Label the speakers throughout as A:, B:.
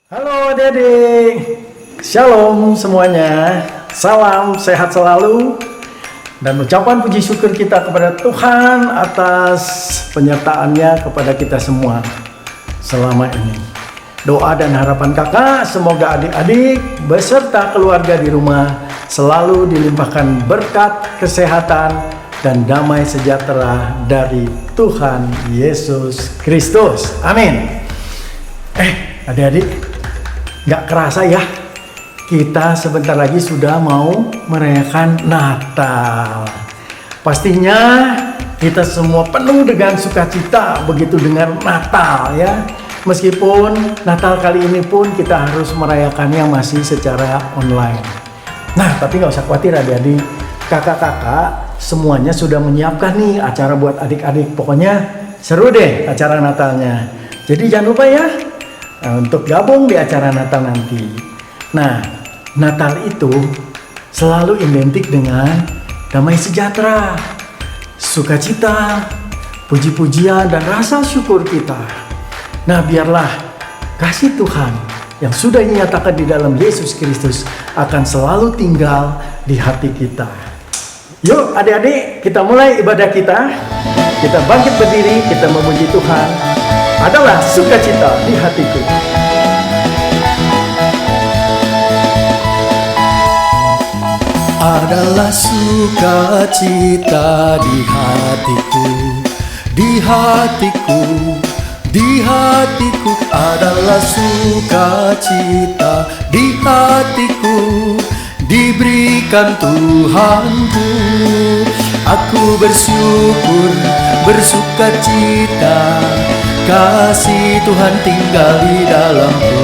A: Halo adik-adik, shalom semuanya, salam sehat selalu, dan ucapan puji syukur kita kepada Tuhan atas penyertaannya kepada kita semua selama ini. Doa dan harapan kakak, semoga adik-adik beserta keluarga di rumah selalu dilimpahkan berkat, kesehatan, dan damai sejahtera dari Tuhan Yesus Kristus. Amin. Adik-adik, gak kerasa ya, kita sebentar lagi sudah mau merayakan Natal. Pastinya kita semua penuh dengan sukacita begitu dengan Natal ya. Meskipun Natal kali ini pun kita harus merayakannya masih secara online. Nah, tapi gak usah khawatir adik-adik, kakak-kakak semuanya sudah menyiapkan nih acara buat adik-adik. Pokoknya seru deh acara Natalnya. Jadi jangan lupa ya, untuk gabung di acara Natal nanti. Nah, Natal itu selalu identik dengan damai sejahtera, sukacita, puji-pujian, dan rasa syukur kita. Nah, biarlah kasih Tuhan yang sudah dinyatakan di dalam Yesus Kristus akan selalu tinggal di hati kita. Yuk adik-adik, kita mulai ibadah kita. Kita bangkit berdiri, kita memuji Tuhan. Adalah sukacita di hatiku.
B: Adalah sukacita di hatiku, di hatiku, di hatiku. Adalah sukacita di hatiku, diberikan Tuhanku. Aku bersyukur, bersukacita, kasih Tuhan tinggal di dalamku.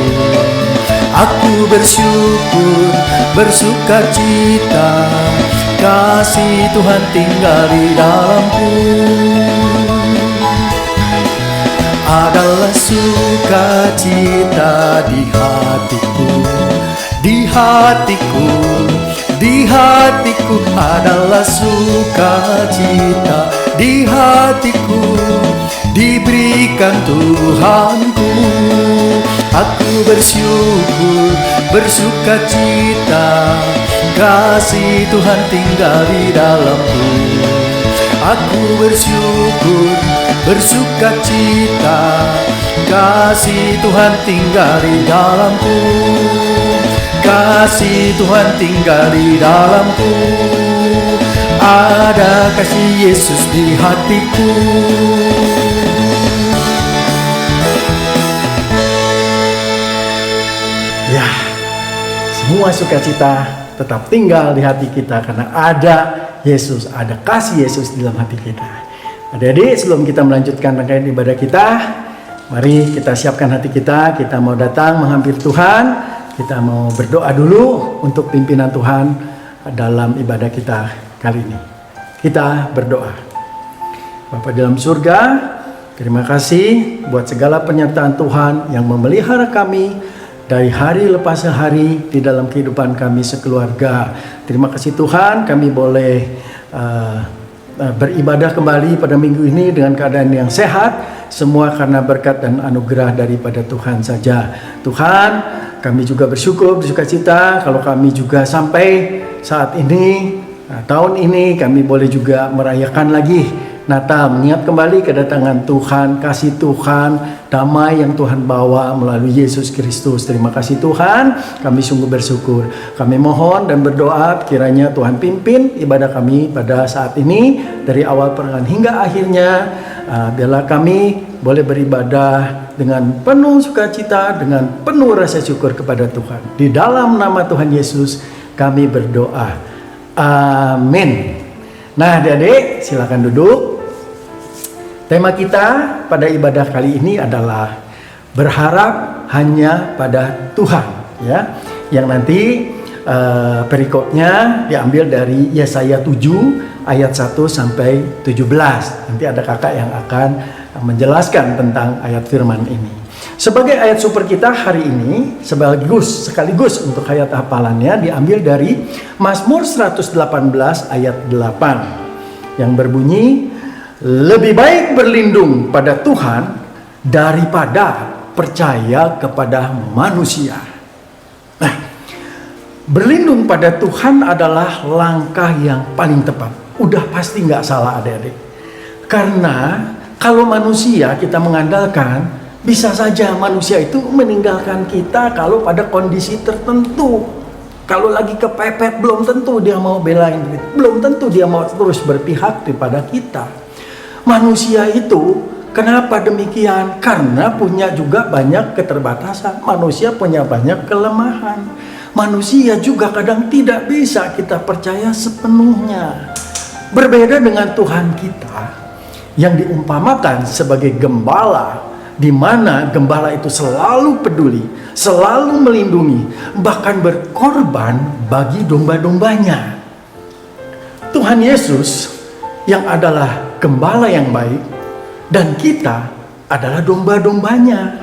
B: Aku bersyukur, bersukacita, kasih Tuhan tinggal di dalamku. Adalah sukacita di hatiku, di hatiku, di hatiku. Adalah sukacita di hatiku, diberikan Tuhanku. Aku bersyukur, bersukacita, kasih Tuhan tinggal di dalamku. Aku bersyukur, bersukacita, kasih Tuhan tinggal di dalamku. Kasih Tuhan tinggal di dalamku. Ada kasih Yesus di hatiku.
A: Ya, semua sukacita tetap tinggal di hati kita karena ada Yesus, ada kasih Yesus di dalam hati kita. Adik-adik, sebelum kita melanjutkan rangkaian ibadah kita, mari kita siapkan hati kita. Kita mau datang menghampiri Tuhan. Kita mau berdoa dulu untuk pimpinan Tuhan dalam ibadah kita kali ini. Kita berdoa. Bapa di dalam surga, terima kasih buat segala penyertaan Tuhan yang memelihara kami dari hari lepas hari di dalam kehidupan kami sekeluarga. Terima kasih Tuhan, kami boleh beribadah kembali pada minggu ini dengan keadaan yang sehat, semua karena berkat dan anugerah daripada Tuhan saja. Tuhan, kami juga bersyukur, bersukacita kalau kami juga sampai saat ini, tahun ini kami boleh juga merayakan lagi Natal, mengingat kembali kedatangan Tuhan, kasih Tuhan, damai yang Tuhan bawa melalui Yesus Kristus. Terima kasih Tuhan, kami sungguh bersyukur. Kami mohon dan berdoa kiranya Tuhan pimpin ibadah kami pada saat ini dari awal perengan hingga akhirnya. Biarlah kami boleh beribadah dengan penuh sukacita, dengan penuh rasa syukur kepada Tuhan. Di dalam nama Tuhan Yesus kami berdoa. Amin. Nah, adik-adik silakan duduk. Tema kita pada ibadah kali ini adalah berharap hanya pada Tuhan, ya. Yang nanti perikopnya diambil dari Yesaya 7 ayat 1 sampai 17. Nanti ada kakak yang akan menjelaskan tentang ayat firman ini. Sebagai ayat super kita hari ini, sekaligus untuk ayat hafalannya diambil dari Mazmur 118 ayat 8 yang berbunyi, lebih baik berlindung pada Tuhan daripada percaya kepada manusia. Nah, berlindung pada Tuhan adalah langkah yang paling tepat. Udah pasti nggak salah adik-adik. Karena kalau manusia kita mengandalkan, bisa saja manusia itu meninggalkan kita kalau pada kondisi tertentu. Kalau lagi kepepet, belum tentu dia mau belain kita. Belum tentu dia mau terus berpihak kepada kita. Manusia itu kenapa demikian? Karena punya juga banyak keterbatasan. Manusia punya banyak kelemahan. Manusia juga kadang tidak bisa kita percaya sepenuhnya. Berbeda dengan Tuhan kita yang diumpamakan sebagai gembala, di mana gembala itu selalu peduli, selalu melindungi, bahkan berkorban bagi domba-dombanya. Tuhan Yesus yang adalah gembala yang baik dan kita adalah domba-dombanya.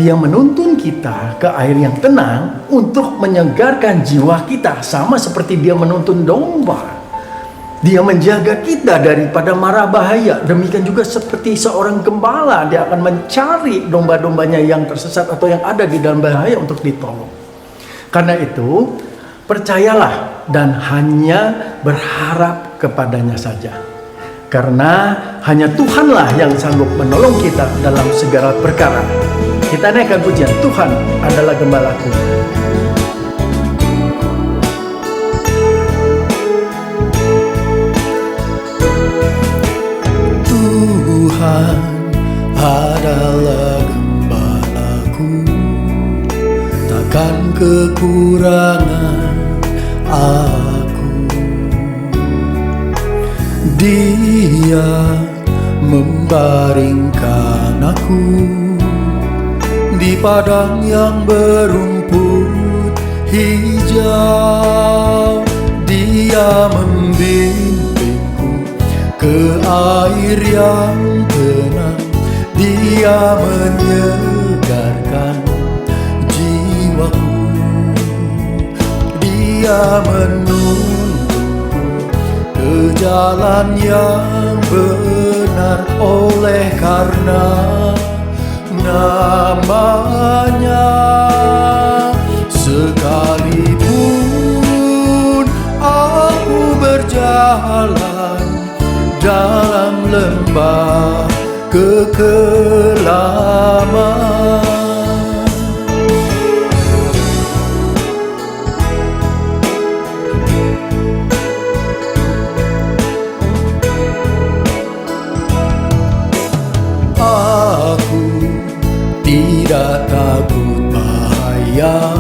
A: Dia menuntun kita ke air yang tenang untuk menyegarkan jiwa kita, sama seperti dia menuntun domba. Dia menjaga kita daripada mara bahaya. Demikian juga seperti seorang gembala, dia akan mencari domba-dombanya yang tersesat atau yang ada di dalam bahaya untuk ditolong. Karena itu, percayalah dan hanya berharap kepadanya saja. Karena hanya Tuhanlah yang sanggup menolong kita dalam segala perkara. Kita naikkan pujian, Tuhan adalah gembalaku.
B: Tuhan adalah gembalaku, takkan kekurangan aku. Dia membaringkan aku di padang yang berumput hijau. Dia membimbingku ke air yang tenang. Dia menyegarkan jiwaku. Dia menuntunku ke jalan yang benar, oleh karena namanya. Sekalipun aku berjalan dalam lembah kekelaman, aku tidak takut bahaya,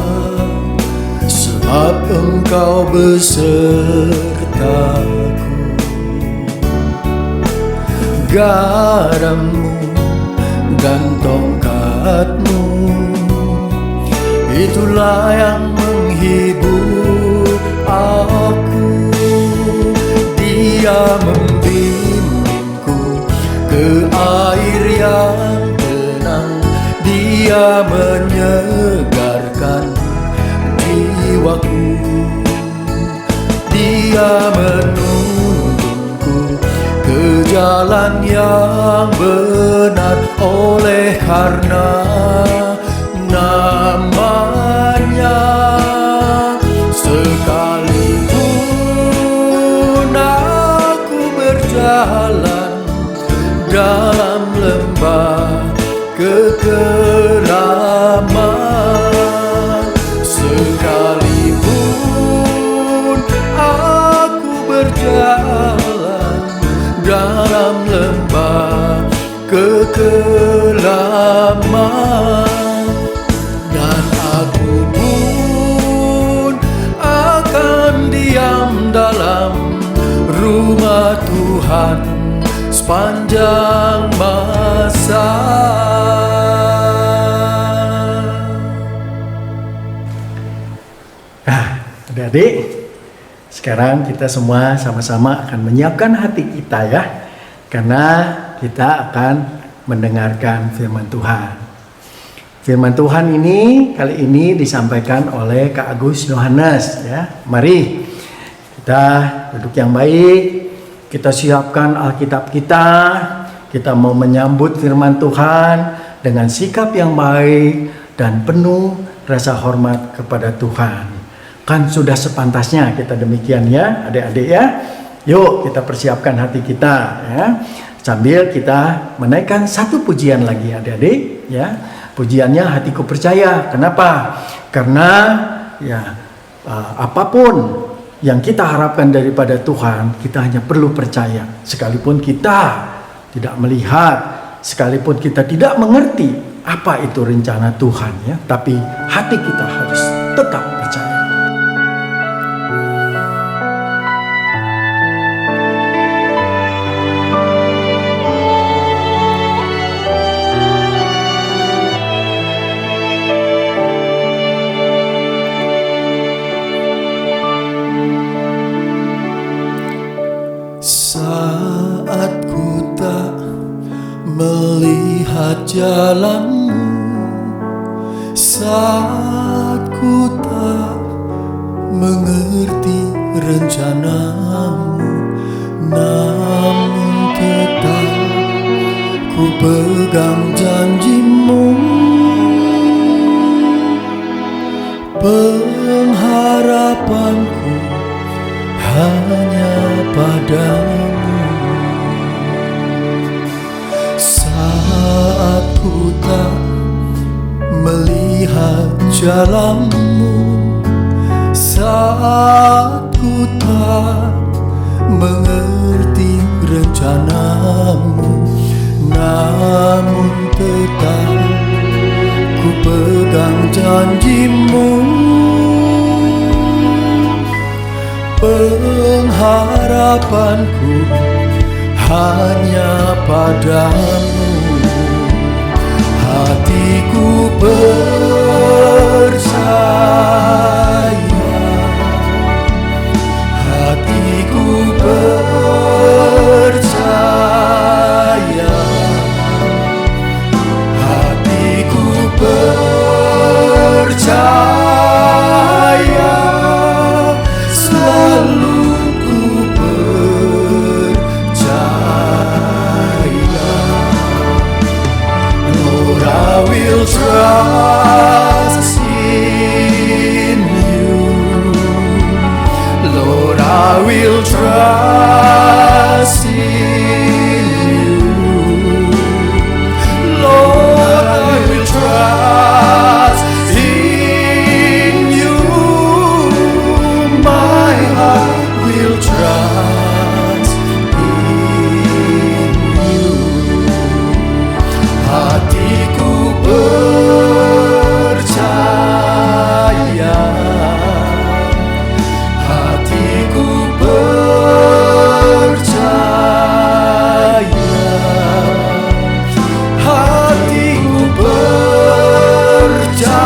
B: sebab Engkau besertaku. Garammu dan tongkatmu, itulah yang menghibur aku. Dia membimbingku ke air yang tenang. Dia menyegarkan jiwaku. Dia menuntunku ke jalan yang benar, oleh karena namanya. Sekalipun aku berjalan berjalan dalam lembah kekelaman, dan aku pun akan diam dalam rumah Tuhan sepanjang masa.
A: Nah, adik-adik, sekarang kita semua sama-sama akan menyiapkan hati kita ya, karena kita akan mendengarkan firman Tuhan. Firman Tuhan ini kali ini disampaikan oleh Kak Agus Yohanes ya. Mari kita duduk yang baik, kita siapkan Alkitab kita. Kita mau menyambut firman Tuhan dengan sikap yang baik dan penuh rasa hormat kepada Tuhan. Kan sudah sepantasnya kita demikian ya, adik-adik ya. Yuk kita persiapkan hati kita ya. Sambil kita menaikkan satu pujian lagi adik-adik ya. Pujiannya Hatiku Percaya. Kenapa? Karena ya apapun yang kita harapkan daripada Tuhan, kita hanya perlu percaya. Sekalipun kita tidak melihat, sekalipun kita tidak mengerti apa itu rencana Tuhan ya, tapi hati kita harus tetap percaya.
B: Saat ku tak melihat jalanmu, saat ku tak mengerti rencanamu, namun tetap ku pegang janjimu. Pengharapanku hanya padamu. Saat ku tak melihat jalanmu, saat ku tak mengerti rencanamu, namun tetap ku pegang janjimu. Pengharapanku hanya padamu. Hatiku percaya, hatiku percaya, hatiku percaya, selalu ku percaya. Lord, I will trust in you. Lord, I will trust in you. Lord, I will trust in you. My heart will trust in you. Hatiku percaya, hatiku percaya, hatiku percaya,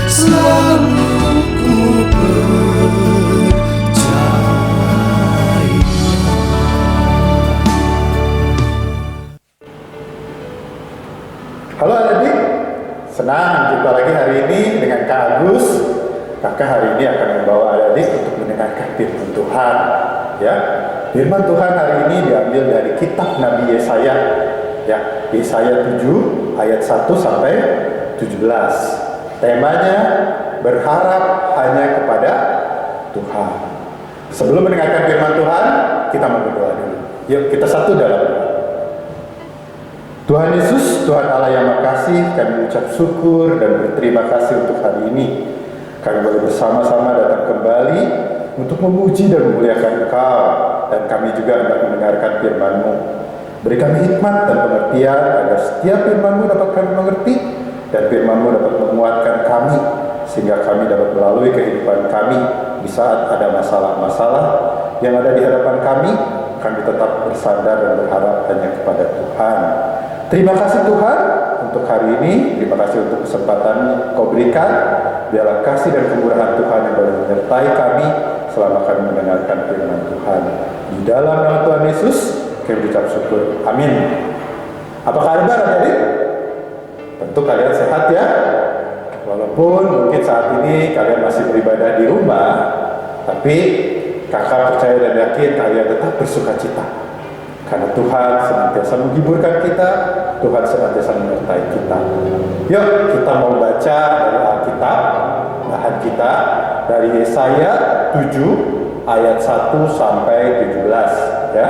B: selalu ku percaya.
C: Halo adik, senang jumpa lagi hari ini dengan Kak Agus. Kakak hari ini akan membawa adik untuk mendengarkan firman Tuhan. Ya, firman Tuhan hari ini diambil dari kitab Nabi Yesaya. Ya, Yesaya 7 ayat 1 sampai 17. Temanya berharap hanya kepada Tuhan. Sebelum mendengarkan firman Tuhan, kita mau berdoa dulu. Yuk kita satu dalam doa. Tuhan Yesus, Tuhan Allah yang makasih, kami ucap syukur dan berterima kasih untuk hari ini. kami boleh bersama-sama datang kembali untuk memuji dan memuliakan Engkau, dan kami juga hendak mendengarkan firman-Mu. Beri kami hikmat dan pengertian agar setiap firman-Mu dapat kami mengerti dan firman-Mu dapat menguatkan kami, sehingga kami dapat melalui kehidupan kami di saat ada masalah-masalah yang ada di hadapan kami tetap bersandar dan berharap hanya kepada Tuhan. Terima kasih Tuhan untuk hari ini, terima kasih untuk kesempatan Kau berikan. Biarlah kasih dan kemurahan Tuhan yang boleh menyertai kami selama kami mendengarkan firman Tuhan. Di dalam nama Tuhan Yesus, kami ucap syukur. Amin. Apa kabar adik-adik? Tentu kalian sehat ya. Walaupun mungkin saat ini kalian masih beribadah di rumah, tapi kakak percaya dan yakin kalian tetap bersuka cita. Karena Tuhan senantiasa menghiburkan kita, Tuhan senantiasa menyertai kita. Yuk kita mau baca dari Alkitab, bahan kita dari Yesaya 7 ayat 1 sampai 17 ya.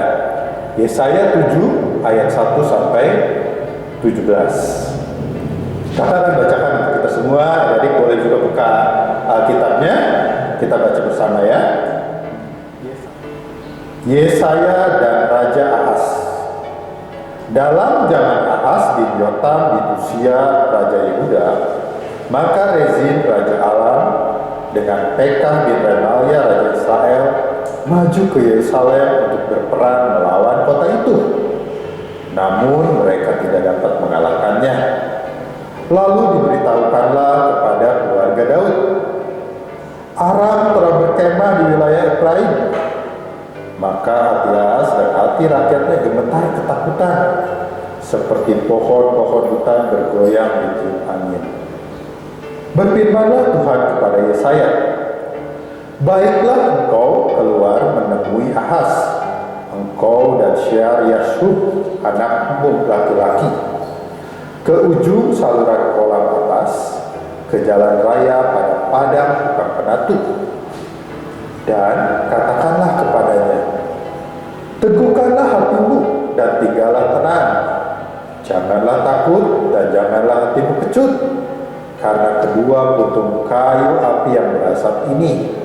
C: Yesaya 7 ayat 1 sampai 17. Kakak akan bacakan untuk kita semua, jadi boleh juga buka Alkitabnya, kita baca bersama ya. Yesaya dan Raja Ahaz. Dalam zaman Ahaz bin Yotam bin Usia Raja Yehuda, maka Rezin Raja Aram dengan Pekah bin Remalia Raja Israel maju ke Yerusalem untuk berperang melawan kota itu. Namun mereka tidak dapat mengalahkannya. Lalu diberitahukanlah kepada keluarga Daud, Aram telah berkemah di wilayah Efraim. Maka hati Ahaz dan hati rakyatnya gemetar ketakutan, seperti pohon-pohon hutan bergoyang di tiup angin. Berfirmanlah Tuhan kepada Yesaya, baiklah engkau keluar menemui Ahaz, engkau dan Syar-Yashub anakmu laki-laki, ke ujung saluran kolam atas, ke jalan raya pada padang tukang penatu. Dan katakanlah kepadanya, teguhkanlah hatimu dan tinggallah tenang. Janganlah takut dan janganlah hatimu kecut, karena kedua puntung kayu api yang berasap ini,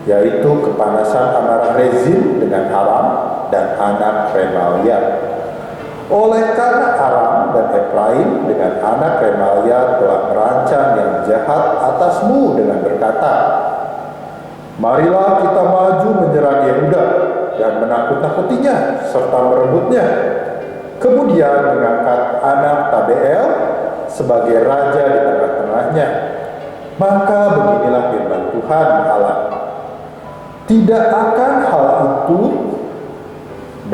C: yaitu kepanasan amarah Rezin dengan Aram dan anak Remalia. Oleh karena Aram dan Efraim dengan anak Remalia telah merancang yang jahat atasmu dengan berkata, marilah kita maju menyerang Yehuda dan menakut-nakutinya serta merebutnya. Kemudian mengangkat anak Tabeel sebagai raja di tengah-tengahnya. Maka beginilah firman Tuhan Allah, tidak akan hal itu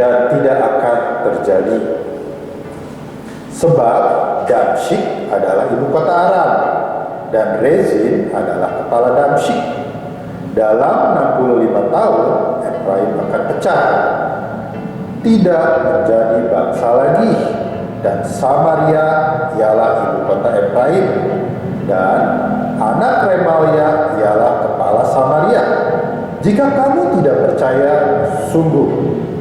C: dan tidak akan terjadi. Sebab Damsyik adalah ibu kota Aram dan Rezin adalah kepala Damsyik. Dalam 65 tahun Efraim akan pecah, tidak menjadi bangsa lagi, dan Samaria ialah ibu kota Efraim, dan anak Remalia ialah kepala Samaria. Jika kamu tidak percaya, sungguh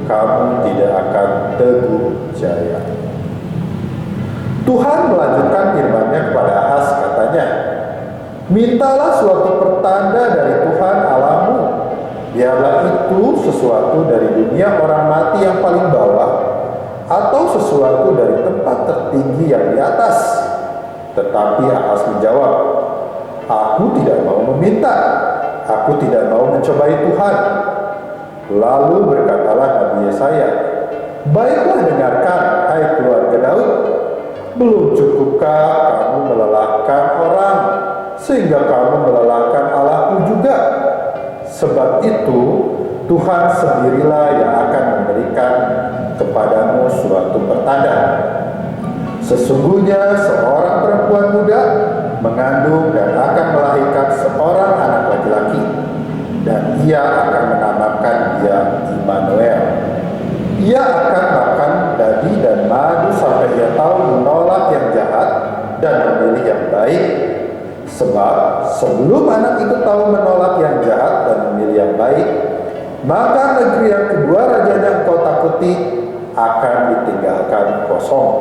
C: kamu tidak akan teguh jaya. Tuhan melanjutkan firman-Nya kepada Ahaz, katanya, mintalah suatu pertanda dari Tuhan Allahmu. Biarlah itu sesuatu dari dunia orang mati yang paling bawah, atau sesuatu dari tempat tertinggi yang di atas. Tetapi Ahaz menjawab, aku tidak mau meminta, aku tidak mau mencobai Tuhan. Lalu berkatalah Nabi Yesaya, baiklah dengarkan, hai keluarga Daud, belum cukupkah kamu melelahkan orang, sehingga kamu melelahkan Allahmu juga? Sebab itu Tuhan sendirilah yang akan memberikan kepadamu suatu pertanda. Sesungguhnya seorang perempuan muda mengandung dan akan melahirkan seorang anak laki-laki, dan ia akan menamakan dia Immanuel. Ia akan makan daging dan madu sampai ia tahu menolak yang jahat dan memilih yang baik. Sebab sebelum anak itu tahu menolak yang jahat dan memilih yang baik, maka negeri yang kedua rajanya engkau takuti akan ditinggalkan kosong.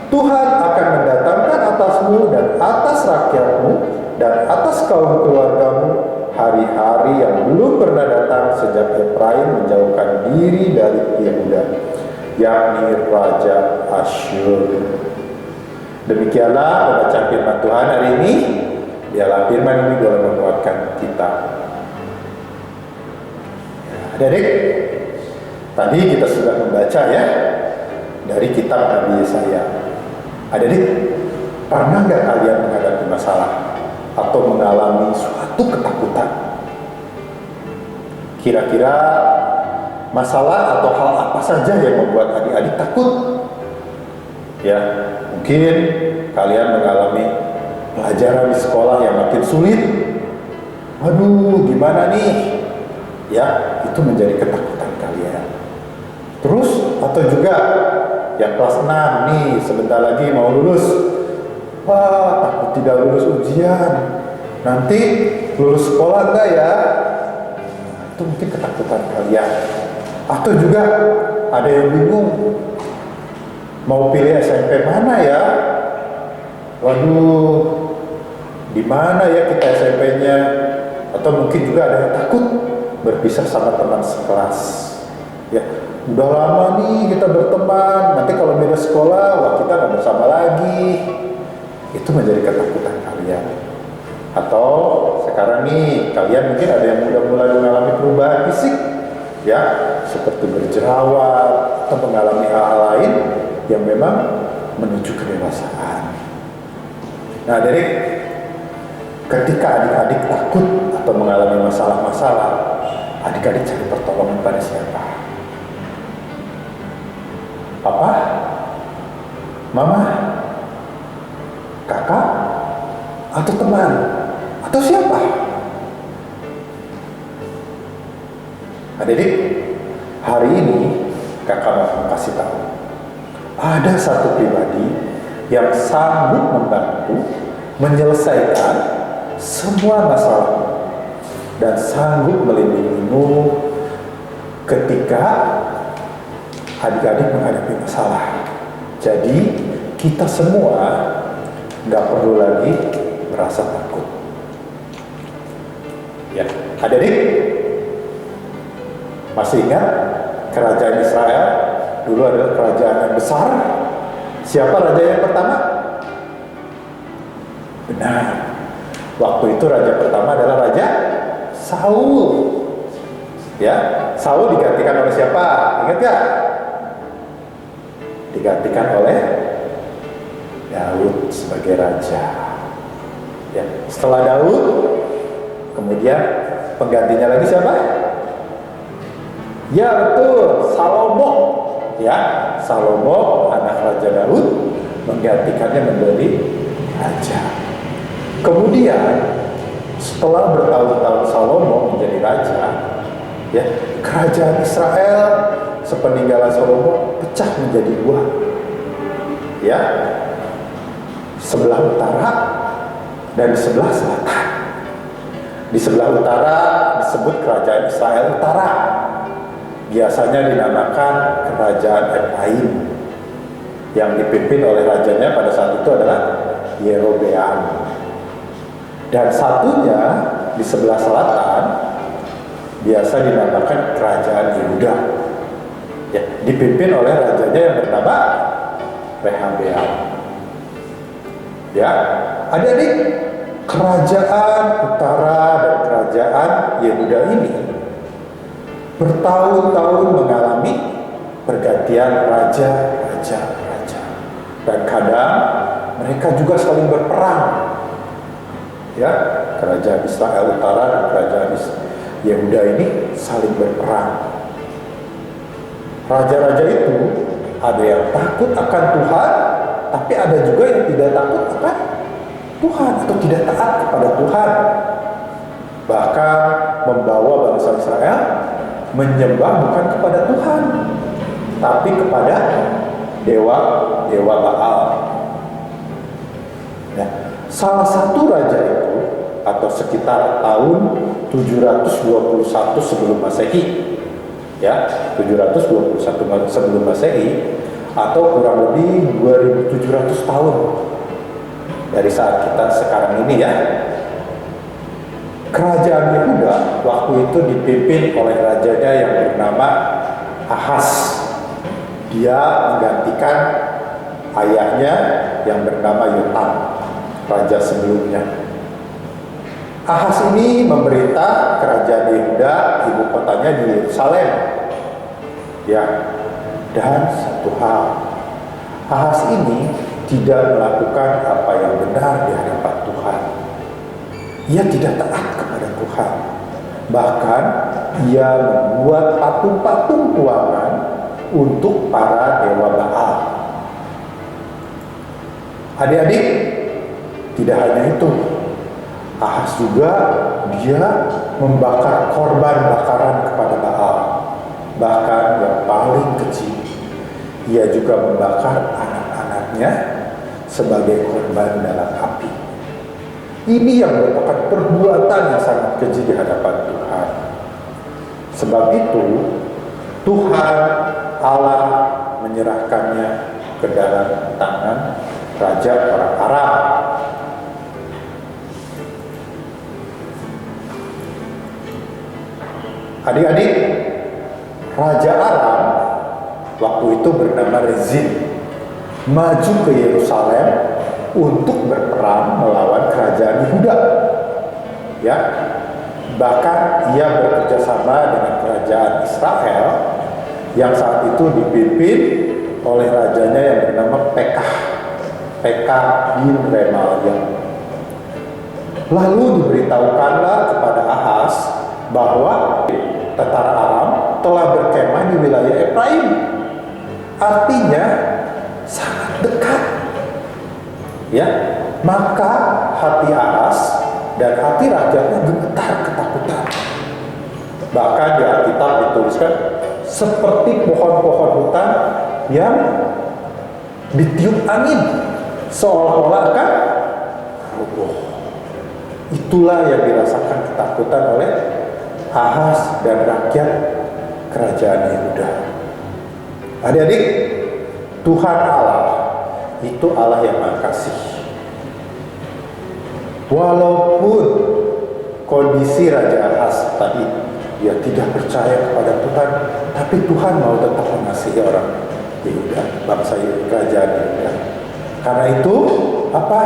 C: Tuhan akan mendatangkan atasmu dan atas rakyatmu dan atas kaum keluargamu hari-hari yang belum pernah datang sejak Efraim menjauhkan diri dari Yehuda, yakni Raja Asyur. Demikianlah pembacaan firman Tuhan hari ini. Biarlah firman ini boleh menguatkan kita. Adik-adik, tadi kita sudah membaca ya dari kitab Nabi Yesaya. Adik-adik, pernah nggak kalian menghadapi masalah atau mengalami suatu ketakutan? Kira-kira masalah atau hal apa saja yang membuat adik-adik takut? Ya, mungkin kalian mengalami pelajaran di sekolah yang makin sulit. Waduh, gimana nih? Ya, itu menjadi ketakutan kalian. Terus, atau juga yang kelas 6 nih, sebentar lagi mau lulus. Wah, aku tidak lulus ujian. Nanti lulus sekolah enggak ya? Itu mungkin ketakutan kalian. Atau juga ada yang bingung, mau pilih SMP mana ya? Waduh, di mana ya kita SMP-nya? Atau mungkin juga ada yang takut berpisah sama teman sekelas. Ya, udah lama nih kita berteman, nanti kalau beda sekolah, wah kita nggak bersama lagi. Itu menjadi ketakutan kalian. Atau sekarang nih, kalian mungkin ada yang udah mulai mengalami perubahan fisik, ya, seperti berjerawat atau mengalami hal-hal lain yang memang menuju kedewasaan. Nah, dari ketika adik-adik takut atau mengalami masalah-masalah, adik-adik cari pertolongan pada siapa? Papa? Mama? Kakak? Atau teman? Atau siapa? Adik-adik, hari ini kakak mau kasih tahu. Ada satu pribadi yang sanggup membantu menyelesaikan semua masalah dan sanggup melindungimu ketika adik-adik menghadapi masalah. Jadi kita semua nggak perlu lagi merasa takut. Ya, adik-adik masih ingat kerajaan Israel dulu adalah kerajaan yang besar. Siapa raja yang pertama? Benar. Waktu itu raja pertama adalah Raja Saul. Ya, Saul digantikan oleh siapa? Ingat ya? Digantikan oleh Daud sebagai raja. Ya, setelah Daud, kemudian penggantinya lagi siapa? Ya betul, Salomo. Ya, Salomo anak Raja Daud menggantikannya menjadi raja. Kemudian setelah bertahun-tahun Salomo menjadi raja, ya, kerajaan Israel sepeninggalan Salomo pecah menjadi dua. Ya, sebelah utara dan di sebelah selatan. Di sebelah utara disebut kerajaan Israel Utara. Biasanya dinamakan kerajaan Efraim. Yang dipimpin oleh rajanya pada saat itu adalah Yerobeam. Dan satunya di sebelah selatan biasa dinamakan kerajaan Yehuda. Ya, dipimpin oleh rajanya yang bernama Rehabeam. Ya, adik-adik, kerajaan utara dan kerajaan Yehuda ini bertahun-tahun mengalami pergantian raja. Dan kadang mereka juga saling berperang. Ya, kerajaan Israel Utara dan kerajaan Yehuda ini saling berperang. Raja-raja itu ada yang takut akan Tuhan, tapi ada juga yang tidak takut akan Tuhan atau tidak taat kepada Tuhan. Bahkan membawa bangsa Israel menyembah bukan kepada Tuhan, tapi kepada dewa Baal. Nah, salah satu raja itu atau sekitar tahun 721 sebelum Masehi, ya, 721 sebelum Masehi atau kurang lebih 2700 tahun dari saat kita sekarang ini, ya. Kerajaan Yehuda waktu itu dipimpin oleh rajanya yang bernama Ahaz. Dia menggantikan ayahnya yang bernama Yotam, raja sebelumnya. Ahaz ini memerintah kerajaan Yehuda, ibu kotanya di Yerusalem. Ya, dan satu hal, Ahaz ini tidak melakukan apa yang benar di hadapan Tuhan. Ia tidak taat kepada Tuhan. Bahkan ia membuat patung-patung tuangan untuk para dewa Baal. Adik-adik, tidak hanya itu, Ahaz juga dia membakar korban bakaran kepada Baal. Bahkan yang paling kecil, ia juga membakar anak-anaknya sebagai korban dalam api. Ini yang merupakan perbuatan yang sangat keji di hadapan Tuhan. Sebab itu, Tuhan Allah menyerahkannya ke dalam tangan raja orang Aram. Adik-adik, Raja Aram waktu itu bernama Rezin maju ke Yerusalem untuk berperang melawan kerajaan Yehuda. Ya, bahkan ia bekerja sama dengan kerajaan Israel yang saat itu dipimpin oleh rajanya yang bernama Pekah bin Remalia. Lalu diberitahukanlah kepada Ahaz bahwa tentara Aram telah berkemah di wilayah Efraim. Artinya sangat dekat. Ya, maka hati Ahaz dan hati rajanya gemetar ketakutan. Bahkan di Alkitab dituliskan seperti pohon-pohon hutan yang ditiup angin, seolah-olah akan roboh. Itulah yang dirasakan ketakutan oleh Ahaz dan rakyat kerajaan Yehuda. Adik-adik, Tuhan Allah itu Allah yang Maha Kasih. Walaupun kondisi Raja Ahaz tadi dia tidak percaya kepada Tuhan, tapi Tuhan mau tetap mengasihi orang Yehuda, bangsa kerajaan Yehuda. Karena itu apa?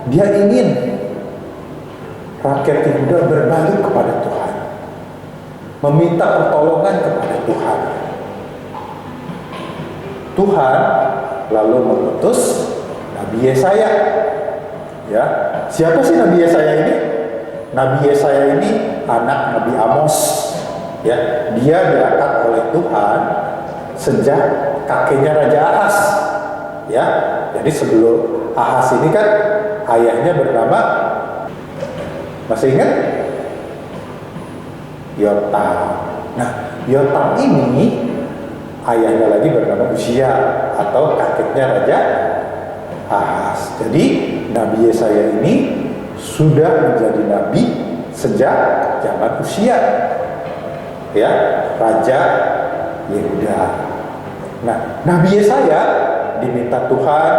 C: Dia ingin rakyat Yehuda berbalik kepada Tuhan, meminta pertolongan kepada Tuhan. Tuhan lalu mengutus Nabi Yesaya. Ya, siapa sih Nabi Yesaya ini? Nabi Yesaya ini anak Nabi Amos. Ya, dia diangkat oleh Tuhan sejak kakeknya Raja Ahaz. Ya, jadi sebelum Ahaz ini kan ayahnya bernama, masih ingat? Yotam. Nah, Yotam ini ayahnya lagi bernama Uzia atau kakeknya Raja Ahaz. Jadi Nabi Yesaya ini sudah menjadi nabi sejak zaman Uzia, ya, Raja Yehuda. Nah, Nabi Yesaya diminta Tuhan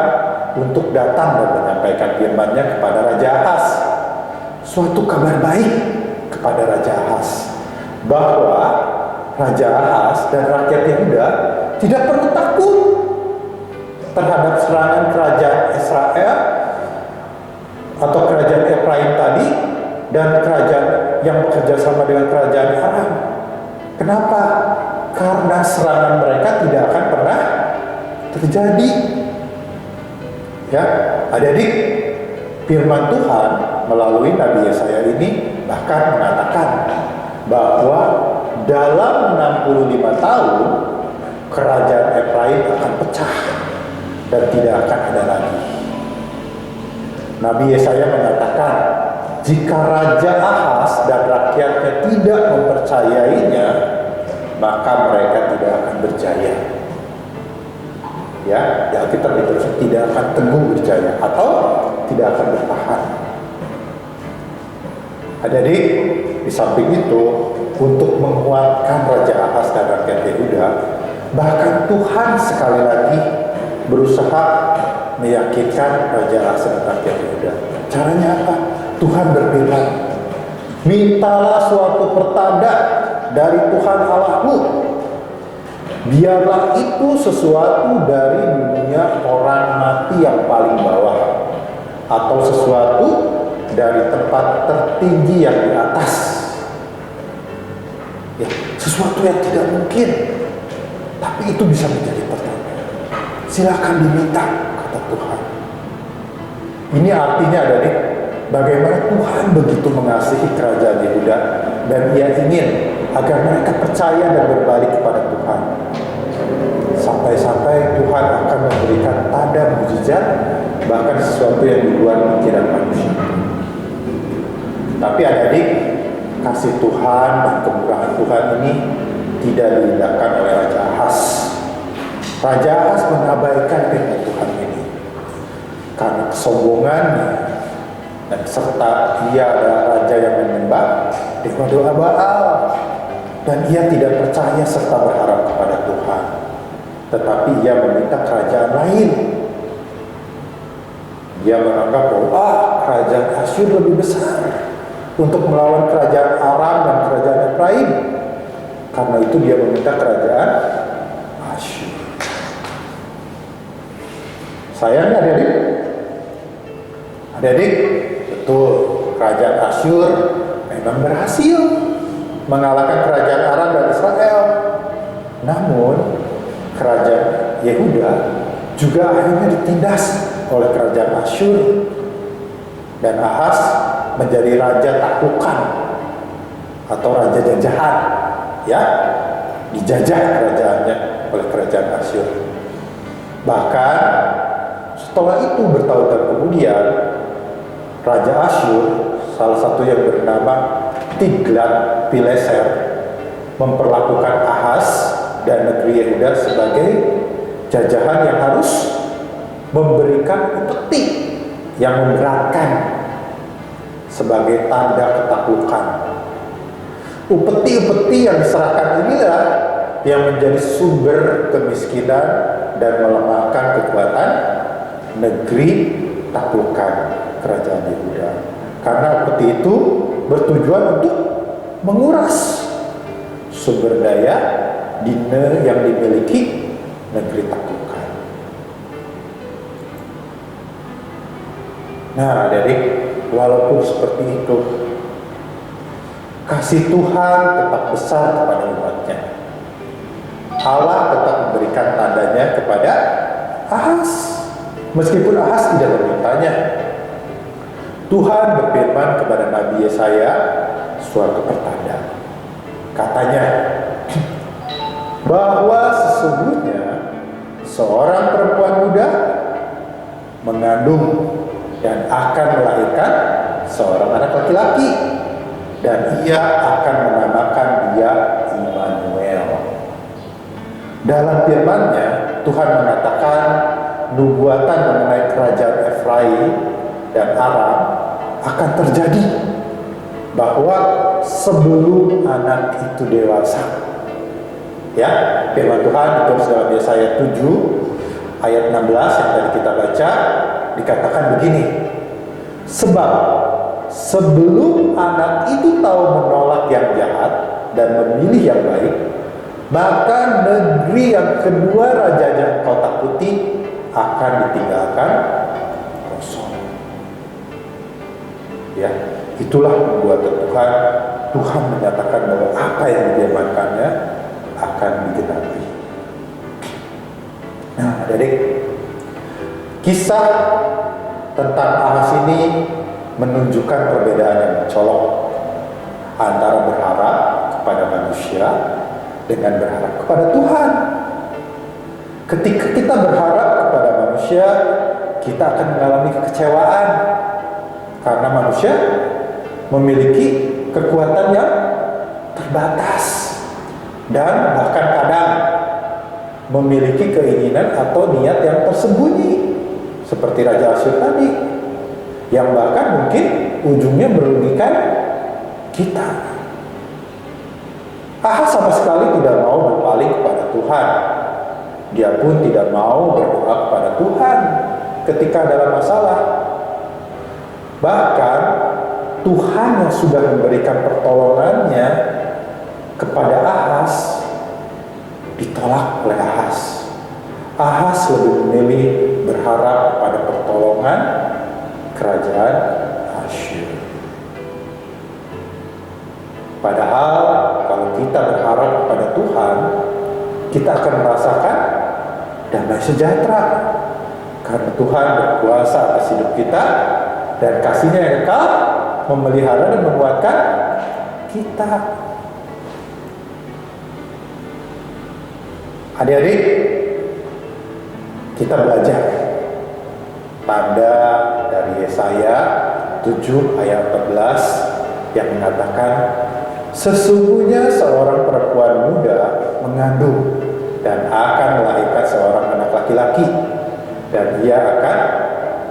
C: untuk datang dan menyampaikan firman-Nya kepada Raja Ahaz. Suatu kabar baik kepada Raja Ahaz bahwa Raja Ahaz dan rakyat Yehuda tidak perlu takut terhadap serangan kerajaan Israel atau kerajaan Efraim tadi dan kerajaan yang bekerja sama dengan kerajaan Aram. Kenapa? Karena serangan mereka tidak akan pernah terjadi. Ya, adik-adik, firman Tuhan melalui Nabi Yesaya ini bahkan mengatakan bahwa dalam 65 tahun kerajaan Efraim akan pecah dan tidak akan ada lagi. Nabi Yesaya mengatakan jika Raja Ahaz dan rakyatnya tidak mempercayainya, maka mereka tidak akan berjaya. Ya, Alkitab ditulis tidak akan teguh berjaya atau tidak akan bertahan. Adik-adik, di samping itu untuk menguatkan Raja Ahaz dan rakyat Yehuda, bahkan Tuhan sekali lagi berusaha meyakinkan Raja Ahaz dan rakyat Yehuda. Caranya apa? Tuhan berfirman, Mintalah suatu pertanda dari Tuhan Allahmu. Biarlah itu sesuatu dari dunia orang mati yang paling bawah, atau sesuatu dari tempat tertinggi yang di atas. Ya, sesuatu yang tidak mungkin, tapi itu bisa menjadi pertanda. Silakan diminta, kata Tuhan. Ini artinya adalah bagaimana Tuhan begitu mengasihi kerajaan Yehuda, dan Ia ingin agar mereka percaya dan berbalik kepada Tuhan. Sampai-sampai Tuhan akan memberikan tanda mukjizat, bahkan sesuatu yang di luar pikiran manusia. Tapi adik-adik, kasih Tuhan dan kemurahan Tuhan ini tidak diindahkan oleh Raja Ahaz. Raja Ahaz mengabaikan firman Tuhan ini karena kesombongannya, dan serta ia adalah raja yang menyembah dewa Baal, dan ia tidak percaya serta berharap kepada Tuhan, tetapi ia meminta kerajaan lain. Dia menganggap bahwa kerajaan Asyur lebih besar untuk melawan kerajaan Aram dan kerajaan Efraim. Karena itu dia meminta kerajaan Asyur. Sayangnya adik-adik, betul, kerajaan Asyur memang berhasil mengalahkan kerajaan Aram dan Israel. Namun kerajaan Yehuda juga akhirnya ditindas oleh kerajaan Asyur, dan Ahaz menjadi raja taklukan atau raja jajahan, ya, dijajah kerajaannya oleh kerajaan Asyur. Bahkan setelah itu bertahun-tahun kemudian, Raja Asyur, salah satu yang bernama Tiglat-Pileser, memperlakukan Ahaz dan negeri Yehuda sebagai jajahan yang harus memberikan upeti yang memberatkan sebagai tanda ketaklukan. Upeti-upeti yang diserahkan inilah yang menjadi sumber kemiskinan dan melemahkan kekuatan negeri taklukan kerajaan Yehuda. Karena upeti itu bertujuan untuk menguras sumber daya dine yang dimiliki negeri taklukan. Nah, jadi walaupun seperti itu, kasih Tuhan tetap besar kepada umatnya. Allah tetap memberikan tandanya kepada Ahaz, meskipun Ahaz tidak memintanya. Tuhan berfirman kepada Nabi Yesaya suatu pertanda. Katanya bahwa sesungguhnya seorang perempuan muda mengandung dan akan melahirkan seorang anak laki-laki, dan ia akan menamakan dia Immanuel. Dalam firman-Nya, Tuhan mengatakan nubuatan mengenai kerajaan Efraim dan Aram akan terjadi, bahwa sebelum anak itu dewasa. Ya, firman Tuhan ditulis dalam Yesaya 7 ayat 16 yang tadi kita baca, dikatakan begini, sebab sebelum anak itu tahu menolak yang jahat dan memilih yang baik, maka negeri yang kedua rajanya engkau takuti akan ditinggalkan kosong. Ya, itulah perbuatan Tuhan. Tuhan menyatakan bahwa apa yang difirmankannya akan digenapi. Nah, jadi kisah tentang Ahaz ini menunjukkan perbedaan yang mencolok antara berharap kepada manusia dengan berharap kepada Tuhan. Ketika kita berharap kepada manusia, kita akan mengalami kekecewaan karena manusia memiliki kekuatan yang terbatas dan bahkan kadang memiliki keinginan atau niat yang tersembunyi, seperti Raja Asyur tadi, yang bahkan mungkin ujungnya merugikan kita. Ahaz sama sekali tidak mau berpaling kepada Tuhan. Dia pun tidak mau berdoa kepada Tuhan ketika dalam masalah. Bahkan Tuhan yang sudah memberikan pertolongannya kepada Ahaz ditolak oleh Ahaz. Ahaz lebih memilih berharap pada pertolongan kerajaan Asyur. Padahal kalau kita berharap kepada Tuhan, kita akan merasakan damai sejahtera. Karena Tuhan berkuasa atas hidup kita dan kasih-Nya yang kekal memelihara dan menguatkan kita. Adik-adik, kita belajar tanda dari Yesaya 7 ayat 14 yang mengatakan, sesungguhnya seorang perempuan muda mengandung dan akan melahirkan seorang anak laki-laki, dan ia akan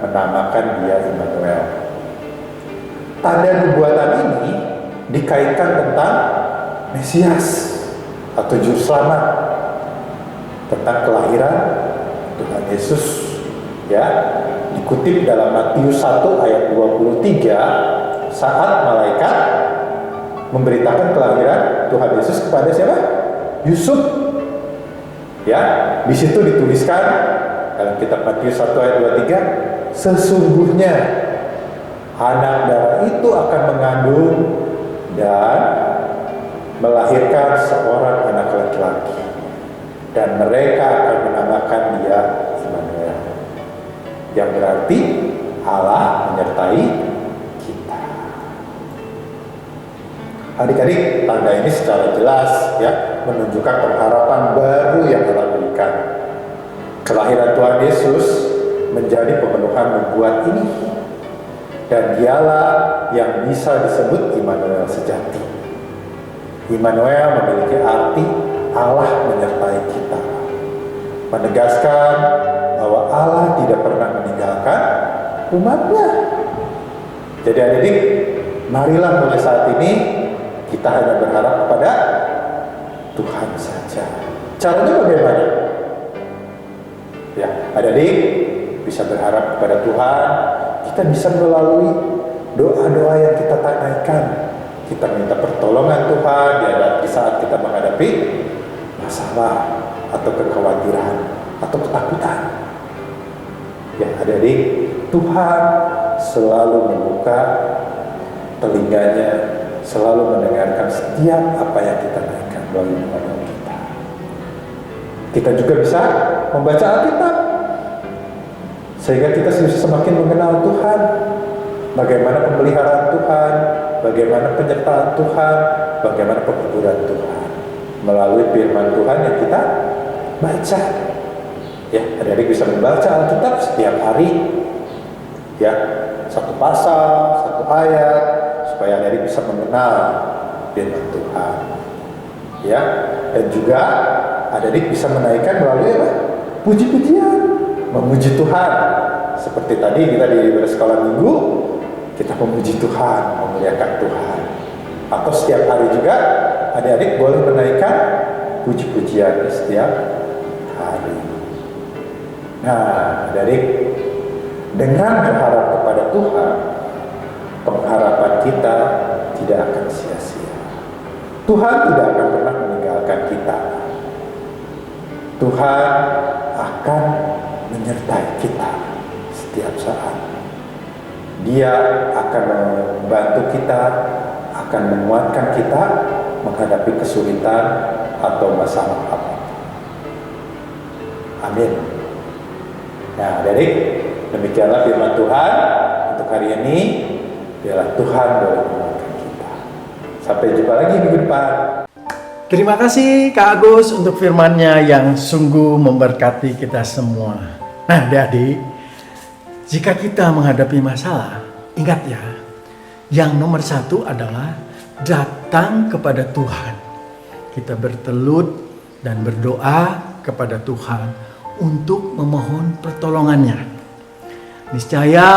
C: menamakan dia Immanuel. Tanda nubuatan ini dikaitkan tentang Mesias atau Juru Selamat, tentang kelahiran Tuhan Yesus. Ya, dikutip dalam Matius 1 ayat 23, saat malaikat memberitakan kelahiran Tuhan Yesus kepada siapa? Yusuf. Ya, di situ dituliskan dalam kitab Matius 1 ayat 23, sesungguhnya anak darah itu akan mengandung dan melahirkan seorang anak laki-laki, dan mereka akan menamakan dia Immanuel, yang berarti Allah menyertai kita. Adik-adik, tanda ini secara jelas ya menunjukkan pengharapan baru yang Allah berikan. Kelahiran Tuhan Yesus menjadi pemenuhan nubuat ini, dan dialah yang bisa disebut Immanuel sejati. Immanuel memiliki arti Allah menyertai kita, menegaskan bahwa Allah tidak pernah meninggalkan umatnya. Jadi adik-adik, marilah mulai saat ini kita hanya berharap kepada Tuhan saja. Caranya bagaimana? Ya, adik-adik bisa berharap kepada Tuhan. Kita bisa melalui doa-doa yang kita naikkan. Kita minta pertolongan Tuhan di saat kita menghadapi masalah atau kekhawatiran atau ketakutan. Ya, adik-adik, Tuhan selalu membuka telinganya, selalu mendengarkan setiap apa yang kita naikkan melalui doa kita. Kita juga bisa membaca Alkitab, sehingga kita bisa semakin mengenal Tuhan, bagaimana pemeliharaan Tuhan, bagaimana penyertaan Tuhan, bagaimana penghiburan Tuhan melalui firman Tuhan yang kita baca. Ya, adik-adik bisa membaca Alkitab setiap hari, ya, satu pasal, satu ayat, supaya adik-adik bisa mengenal firman Tuhan. Ya, dan juga adik-adik bisa menaikkan melalui apa? Puji-pujian, memuji Tuhan. Seperti tadi kita di sekolah minggu, kita memuji Tuhan, memuliakan Tuhan. Atau setiap hari juga adik-adik boleh menaikkan puji-pujian setiap hari. Nah, adik-adik, dengan berharap kepada Tuhan, pengharapan kita tidak akan sia-sia. Tuhan tidak akan pernah meninggalkan kita. Tuhan akan menyertai kita setiap saat. Dia akan membantu kita, akan menguatkan kita menghadapi kesulitan atau masalah apapun. Amin. Nah, adik, demikianlah firman Tuhan untuk hari ini. Biarlah Tuhan boleh menguatkan kita. Sampai jumpa lagi minggu depan.
A: Terima kasih Kak Agus untuk firman-Nya yang sungguh memberkati kita semua. Nah, adik-adik, jika kita menghadapi masalah, ingat ya, yang nomor satu adalah datang kepada Tuhan. Kita bertelut dan berdoa kepada Tuhan untuk memohon pertolongannya. Niscaya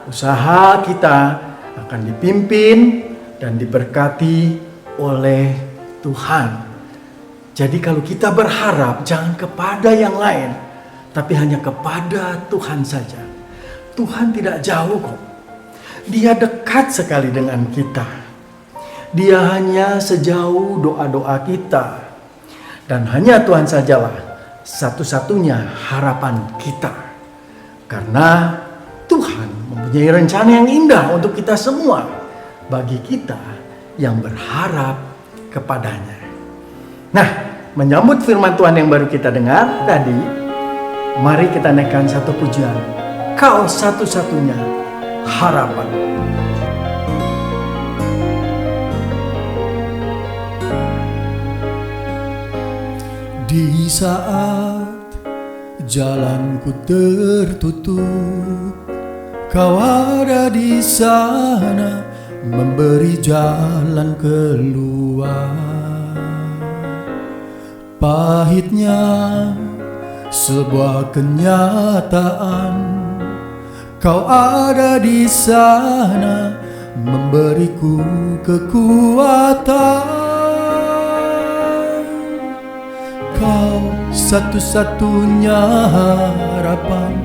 A: usaha kita akan dipimpin dan diberkati oleh Tuhan. Jadi kalau kita berharap jangan kepada yang lain, tapi hanya kepada Tuhan saja. Tuhan tidak jauh kok. Dia dekat sekali dengan kita. Dia hanya sejauh doa-doa kita. Dan hanya Tuhan sajalah satu-satunya harapan kita. Karena Tuhan mempunyai rencana yang indah untuk kita semua. Bagi kita yang berharap kepadanya. Nah, menyambut firman Tuhan yang baru kita dengar tadi, mari kita naikkan satu pujian. Kau satu-satunya harapan.
B: Di saat jalanku tertutup, Kau ada di sana memberi jalan keluar. Pahitnya sebuah kenyataan, Kau ada di sana memberiku kekuatan. Kau satu-satunya harapan,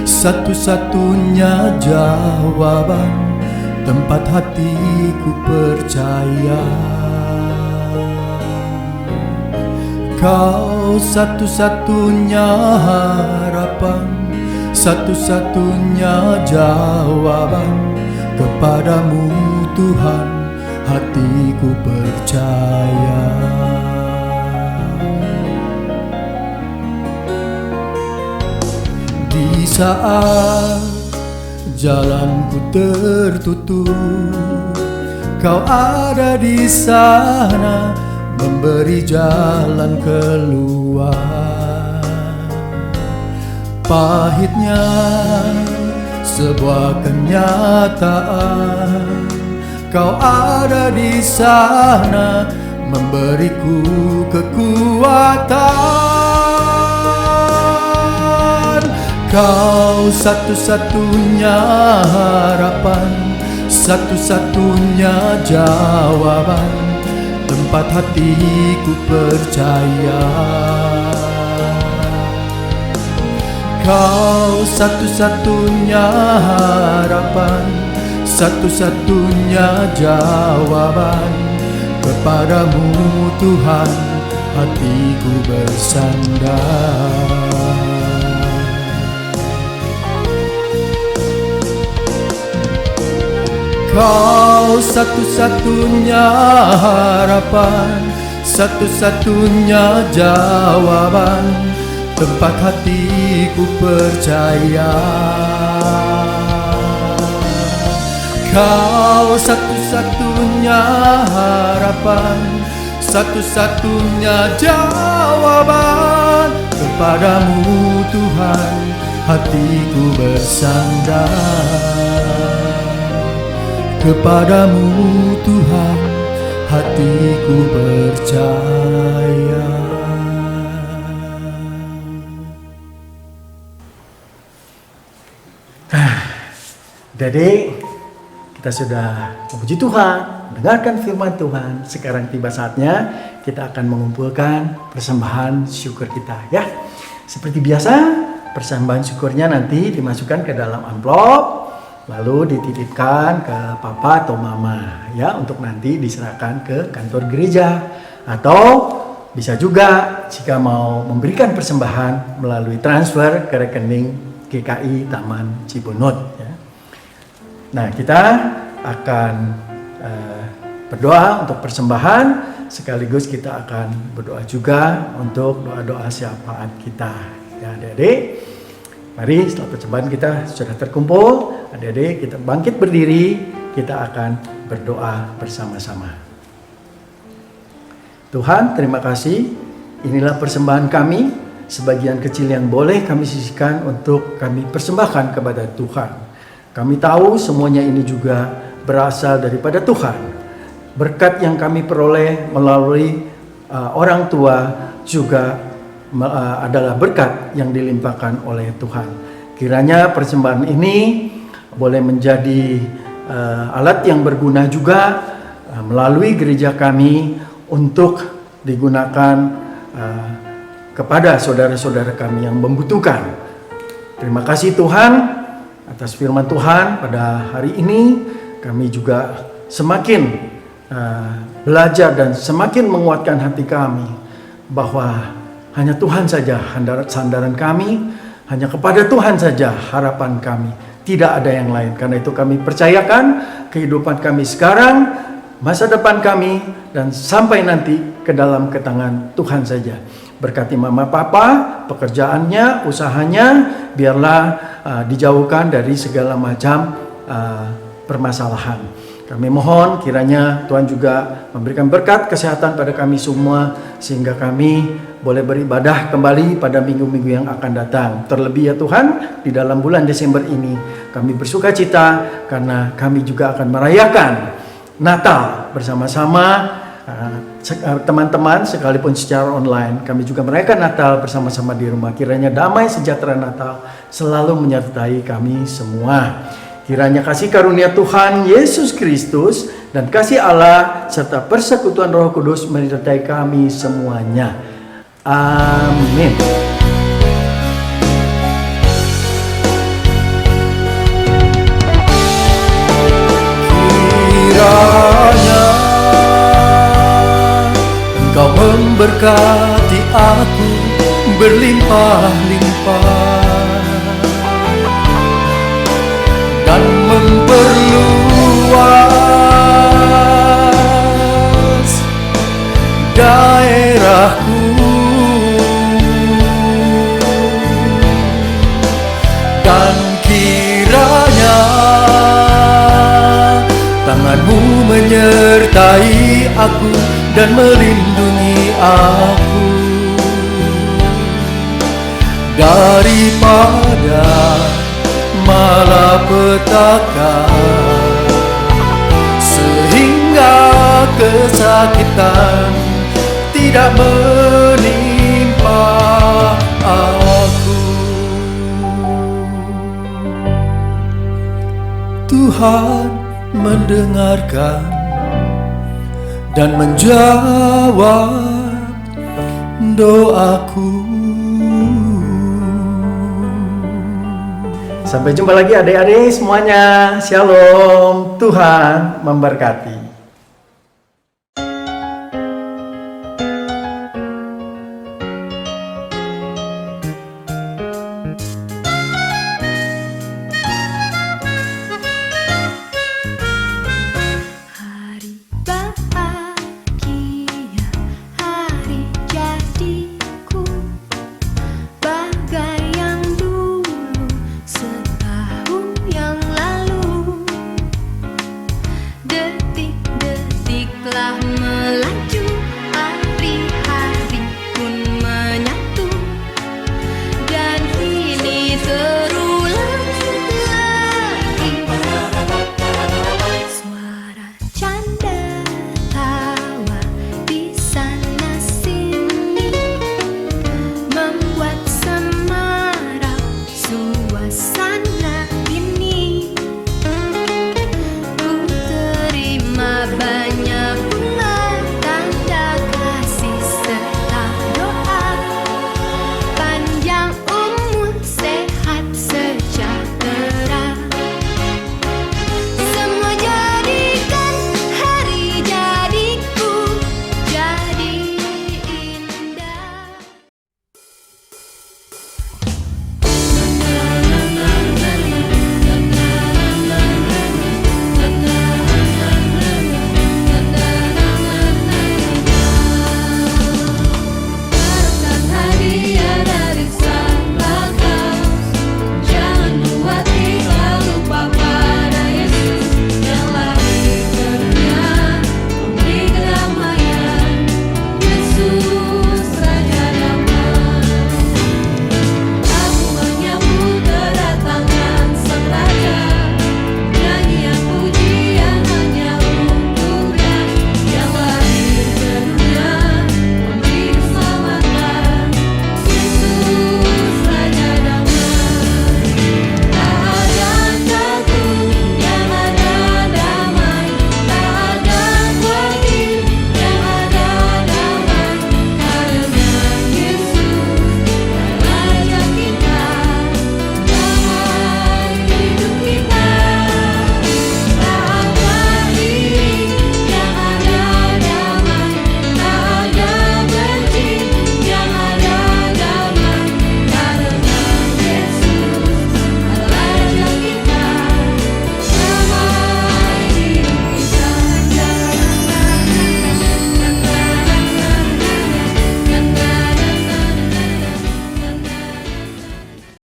B: satu-satunya jawaban, tempat hatiku percaya. Kau satu-satunya harapan, satu-satunya jawaban, kepadamu Tuhan hatiku percaya. Di saat jalanku tertutup, Kau ada di sana memberi jalan keluar. Pahitnya sebuah kenyataan, Kau ada di sana memberiku kekuatan. Kau satu-satunya harapan, satu-satunya jawaban, tempat hatiku percaya. Kau satu-satunya harapan, satu-satunya jawaban, kepadamu Tuhan hatiku bersandar. Kau satu-satunya harapan, satu-satunya jawaban, tempat hatiku percaya. Kau satu-satunya harapan, satu-satunya jawaban, kepadamu Tuhan hatiku bersandar. Kepadamu Tuhan hatiku percaya.
A: Jadi kita sudah memuji Tuhan, mendengarkan firman Tuhan. Sekarang tiba saatnya kita akan mengumpulkan persembahan syukur kita, ya. Seperti biasa, persembahan syukurnya nanti dimasukkan ke dalam amplop, lalu dititipkan ke papa atau mama, ya, untuk nanti diserahkan ke kantor gereja. Atau bisa juga jika mau memberikan persembahan melalui transfer ke rekening GKI Taman Cibunut, ya. Nah, kita akan berdoa untuk persembahan, sekaligus kita akan berdoa juga untuk doa-doa syafaat kita, ya adik-adik. Mari setelah persembahan kita sudah terkumpul, adik-adik kita bangkit berdiri, kita akan berdoa bersama-sama. Tuhan, terima kasih. Inilah persembahan kami, sebagian kecil yang boleh kami sisihkan untuk kami persembahkan kepada Tuhan. Kami tahu semuanya ini juga berasal daripada Tuhan. Berkat yang kami peroleh melalui orang tua juga adalah berkat yang dilimpahkan oleh Tuhan. Kiranya persembahan ini boleh menjadi alat yang berguna juga melalui gereja kami untuk digunakan kepada saudara-saudara kami yang membutuhkan. Terima kasih Tuhan, atas firman Tuhan pada hari ini. Kami juga semakin belajar dan semakin menguatkan hati kami bahwa hanya Tuhan saja sandaran kami, hanya kepada Tuhan saja harapan kami, tidak ada yang lain. Karena itu kami percayakan kehidupan kami sekarang, masa depan kami, dan sampai nanti ke dalam tangan Tuhan saja. Berkati mama papa, pekerjaannya, usahanya, biarlah dijauhkan dari segala macam permasalahan. Kami mohon kiranya Tuhan juga memberikan berkat kesehatan pada kami semua, sehingga kami boleh beribadah kembali pada minggu-minggu yang akan datang. Terlebih ya Tuhan, di dalam bulan Desember ini kami bersuka cita karena kami juga akan merayakan Natal bersama-sama. Teman-teman sekalipun secara online, kami juga merayakan Natal bersama-sama di rumah. Kiranya damai sejahtera Natal selalu menyertai kami semua. Kiranya kasih karunia Tuhan Yesus Kristus dan kasih Allah serta persekutuan Roh Kudus menyertai kami semuanya. Amin.
B: Kiranya Engkau memberkati aku berlimpah-limpah dan memperluas daerahku, dan kiranya tangan-Mu menyertai aku dan melindungi aku daripada malapetaka, sehingga kesakitan tidak menimpa aku. Tuhan mendengarkan dan menjawab doaku.
A: Sampai jumpa lagi adik-adik semuanya. Shalom. Tuhan memberkati.
D: Hari bahagia, hari jadiku, bagai yang dulu setahun yang lalu. Detik-detik telah